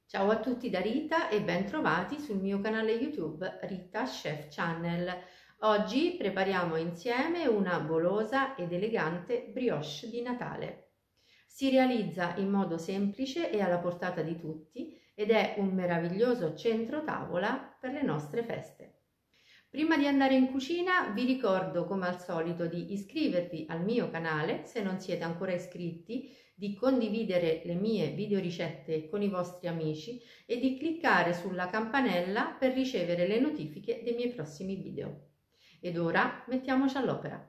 Ciao a tutti da Rita e ben trovati sul mio canale YouTube Rita Chef Channel. Oggi prepariamo insieme una golosa ed elegante brioche di Natale. Si realizza in modo semplice e alla portata di tutti ed è un meraviglioso centro tavola per le nostre feste. Prima di andare in cucina vi ricordo come al solito di iscrivervi al mio canale se non siete ancora iscritti, di condividere le mie videoricette con i vostri amici e di cliccare sulla campanella per ricevere le notifiche dei miei prossimi video. Ed ora mettiamoci all'opera.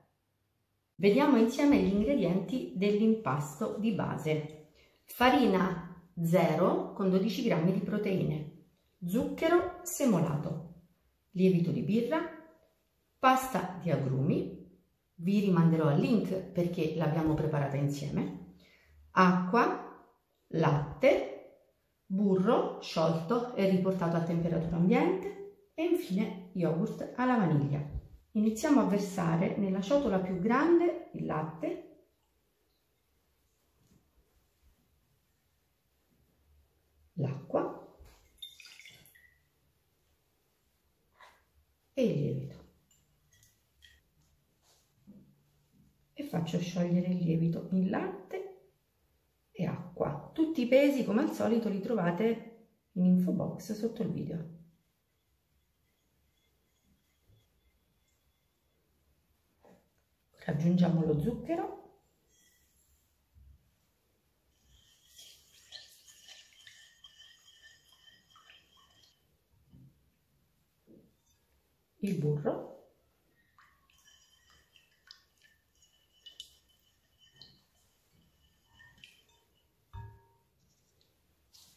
Vediamo insieme gli ingredienti dell'impasto di base. Farina 0 con 12 g di proteine, zucchero semolato, lievito di birra, pasta di agrumi, vi rimanderò al link perché l'abbiamo preparata insieme, acqua, latte, burro sciolto e riportato a temperatura ambiente e infine yogurt alla vaniglia. Iniziamo a versare nella ciotola più grande il latte, l'acqua e il lievito e faccio sciogliere il lievito in latte e acqua. Tutti i pesi come al solito li trovate in info box sotto il video. Aggiungiamo lo zucchero, il burro,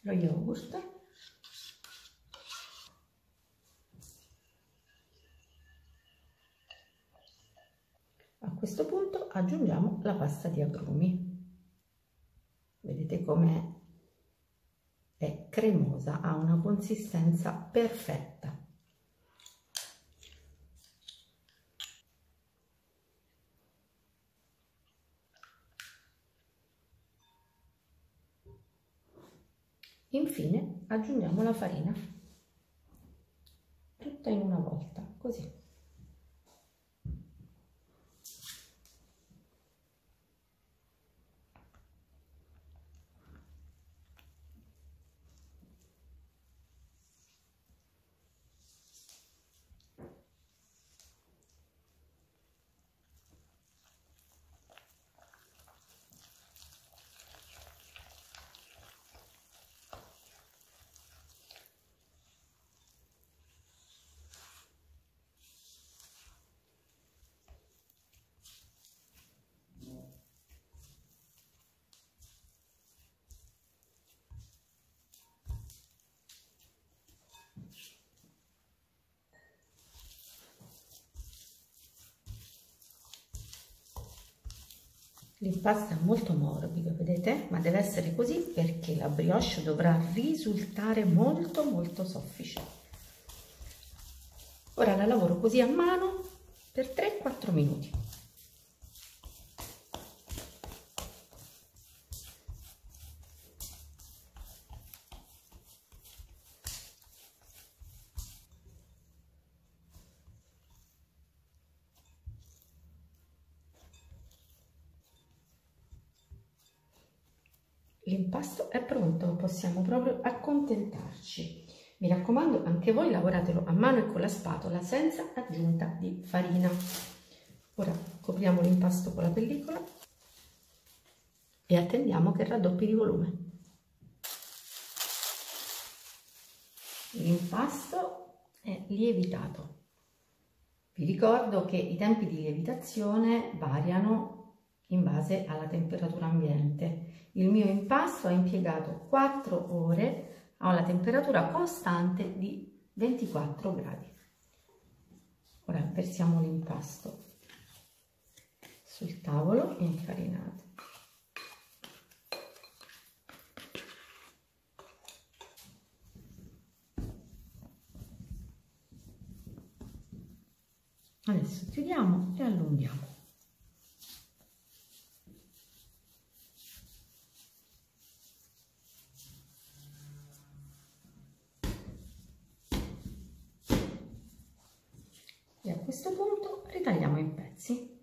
lo yogurt A questo punto aggiungiamo la pasta di agrumi. Vedete com'è? È cremosa, ha una consistenza perfetta. Infine aggiungiamo la farina, tutta in una volta, così. L'impasto è molto morbido, vedete? Ma deve essere così perché la brioche dovrà risultare molto soffice. Ora la lavoro così a mano per 3-4 minuti. L'impasto è pronto, possiamo proprio accontentarci. Mi raccomando, anche voi lavoratelo a mano e con la spatola senza aggiunta di farina. Ora copriamo l'impasto con la pellicola e attendiamo che raddoppi di volume. L'impasto è lievitato. Vi ricordo che i tempi di lievitazione variano in base alla temperatura ambiente. Il mio impasto ha impiegato 4 ore a una temperatura costante di 24 gradi. Ora versiamo l'impasto sul tavolo infarinato. Adesso chiudiamo e allunghiamo. questo punto ritagliamo in pezzi.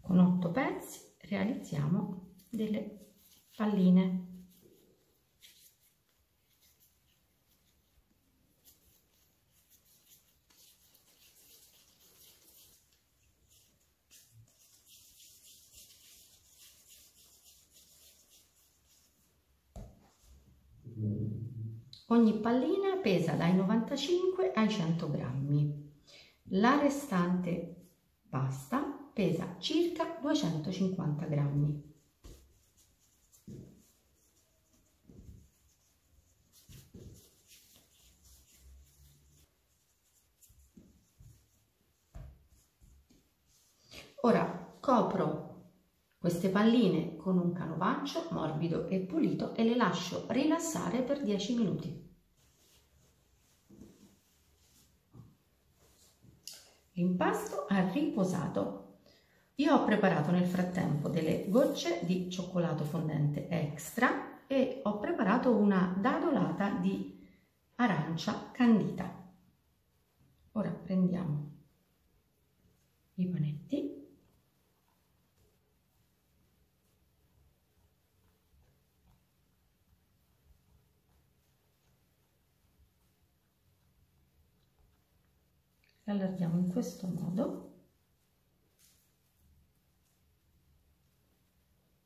Con 8 pezzi realizziamo delle palline. Ogni pallina pesa dai 95 ai 100 grammi. La restante pasta pesa circa 250 grammi. Ora copro queste palline con un canovaccio morbido e pulito e le lascio rilassare per 10 minuti. L'impasto ha riposato. Io ho preparato nel frattempo delle gocce di cioccolato fondente extra e ho preparato una dadolata di arancia candita. Ora prendiamo i panetti . Allarghiamo in questo modo,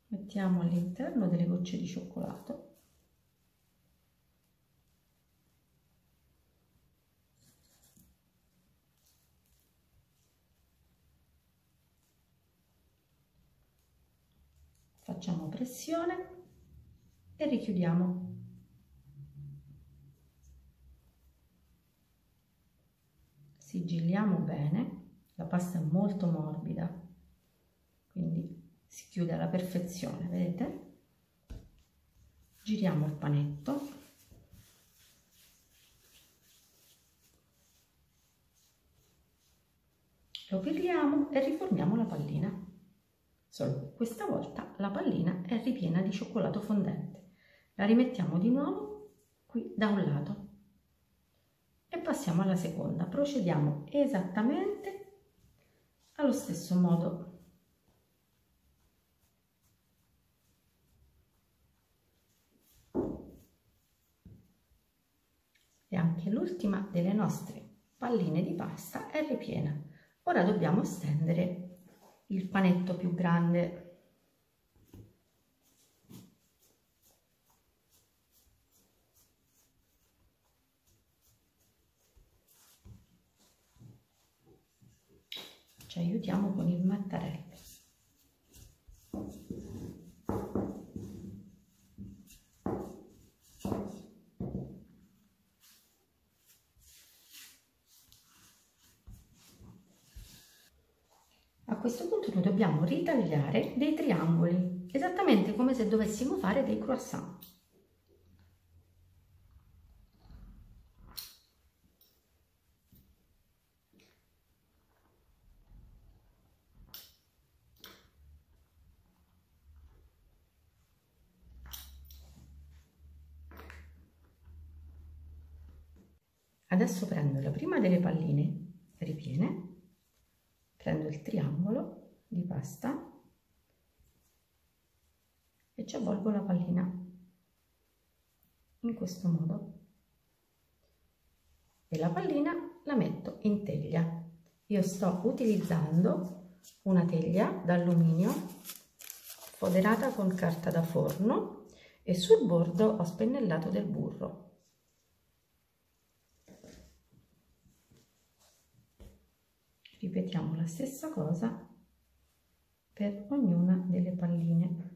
mettiamo all'interno delle gocce di cioccolato facciamo pressione e richiudiamo. Sigilliamo bene, la pasta è molto morbida, quindi si chiude alla perfezione, vedete? Giriamo il panetto, lo pirliamo e riformiamo la pallina. Solo che questa volta la pallina è ripiena di cioccolato fondente. La rimettiamo di nuovo qui da un lato e passiamo alla seconda. Procediamo esattamente allo stesso modo. E anche l'ultima delle nostre palline di pasta è ripiena. Ora dobbiamo stendere il panetto più grande. Ci aiutiamo con il mattarello. A questo punto noi dobbiamo ritagliare dei triangoli, esattamente come se dovessimo fare dei croissant. Adesso prendo la prima delle palline ripiene, prendo il triangolo di pasta e ci avvolgo la pallina in questo modo e la pallina la metto in teglia. Io sto utilizzando una teglia d'alluminio foderata con carta da forno e sul bordo ho spennellato del burro. Ripetiamo la stessa cosa per ognuna delle palline.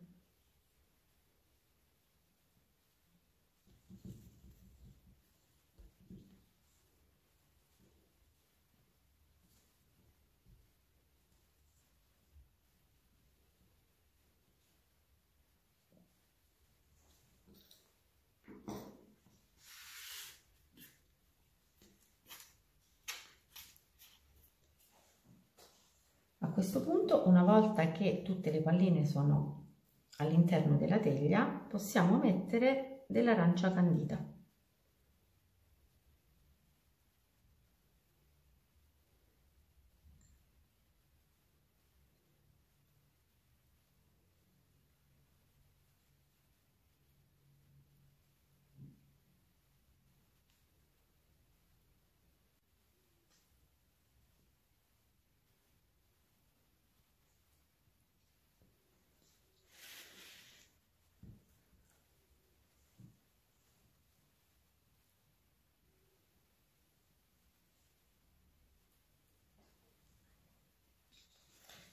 questo punto, una volta che tutte le palline sono all'interno della teglia, possiamo mettere dell'arancia candita.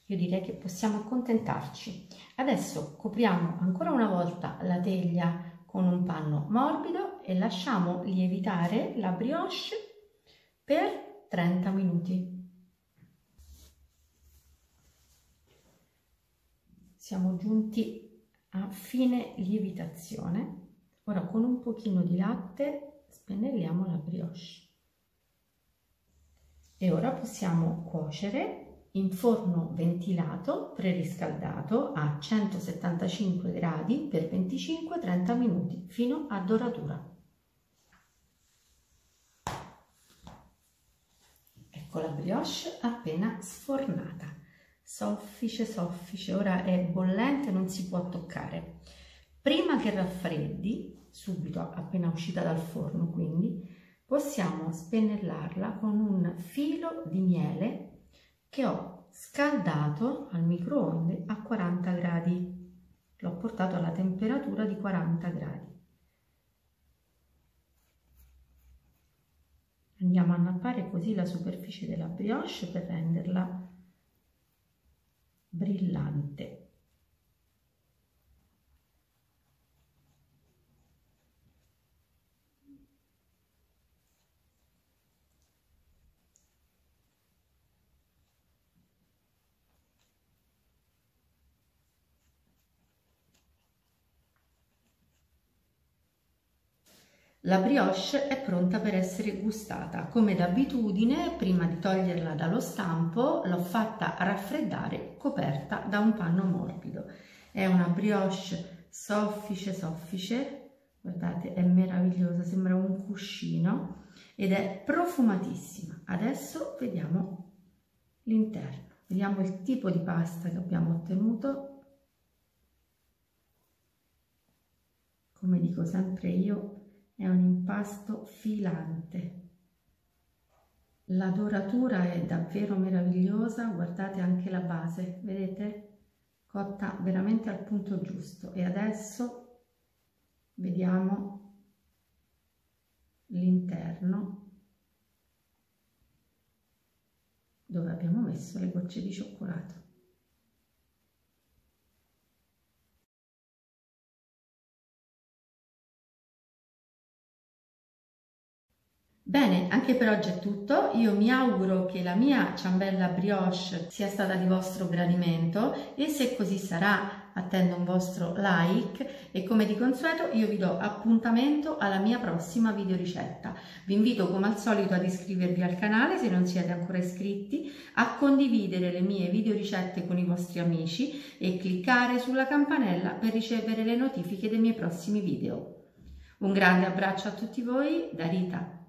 Io direi che possiamo accontentarci. Adesso copriamo ancora una volta la teglia con un panno morbido e lasciamo lievitare la brioche per 30 minuti. Siamo giunti a fine lievitazione. Ora con un pochino di latte spennelliamo la brioche. E ora possiamo cuocere in forno ventilato preriscaldato a 175 gradi per 25-30 minuti fino a doratura. Ecco la brioche appena sfornata, soffice soffice, ora è bollente, non si può toccare. Prima che raffreddi, subito appena uscita dal forno, quindi possiamo spennellarla con un filo di miele che ho scaldato al microonde a 40 gradi. L'ho portato alla temperatura di 40 gradi. Andiamo a nappare così la superficie della brioche per renderla brillante. La brioche è pronta per essere gustata. Come d'abitudine, prima di toglierla dallo stampo, l'ho fatta raffreddare coperta da un panno morbido. È una brioche soffice soffice, guardate, è meravigliosa, sembra un cuscino ed è profumatissima. Adesso vediamo l'interno, vediamo il tipo di pasta che abbiamo ottenuto. Come dico sempre io, è un impasto filante. La doratura è davvero meravigliosa, guardate anche la base, vedete? Cotta veramente al punto giusto. E adesso vediamo l'interno dove abbiamo messo le gocce di cioccolato. Bene, anche per oggi è tutto. Io mi auguro che la mia ciambella brioche sia stata di vostro gradimento e se così sarà attendo un vostro like e come di consueto io vi do appuntamento alla mia prossima video ricetta. Vi invito come al solito ad iscrivervi al canale se non siete ancora iscritti, a condividere le mie video ricette con i vostri amici e cliccare sulla campanella per ricevere le notifiche dei miei prossimi video. Un grande abbraccio a tutti voi da Rita.